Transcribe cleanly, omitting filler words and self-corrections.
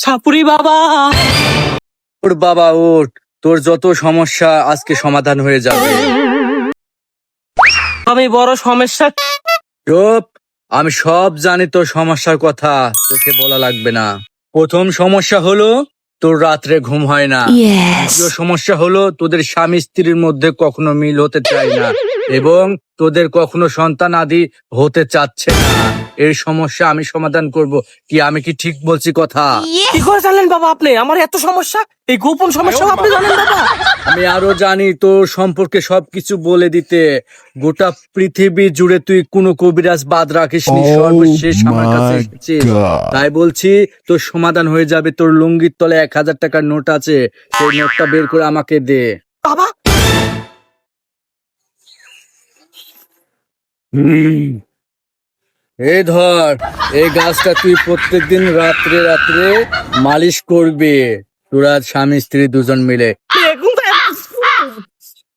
সাপুরি বাবা। ওর বাবা ওঠ, তোর যত সমস্যা আজকে সমাধান হয়ে যাবে। আমি বড় সমস্যা। চুপ, আমি সব জানি তোর সমস্যার কথা, তোকে বলা লাগবে না। প্রথম সমস্যা হলো তোর রাত্রে ঘুম হয় না। দ্বিতীয় সমস্যা হলো তোদের স্বামী স্ত্রীর মধ্যে কখনো মিল হতে চায় না এবং তোদের কখনো সন্তান আদি হতে চাচ্ছে না। এই সমস্যা আমি সমাধান করব। আমি কি ঠিক বলছি কথা? কি করে জানলেন বাবা আপনি আমার এত সমস্যা? এই গোপন সমস্যা আপনি জানেন বাবা? আমি আরো জানি তোর সম্পর্কে সবকিছু বলে দিতে। গোটা পৃথিবী জুড়ে তুই কোনো কবিরাজ বাদ রাখিসনি, সর্বশেষ আমার কাছে এসেছিস। তাই বলছি তোর সমাধান হয়ে যাবে। তোর লুঙ্গির তলে 1000 টাকার নোট আছে, সেই নোটটা বের করে আমাকে দে। বাবা এই ধর, এই গাছটা তুই প্রত্যেকদিন রাত্রে রাত্রে মালিশ করবি, তোরা স্বামী স্ত্রী দুজন মিলে।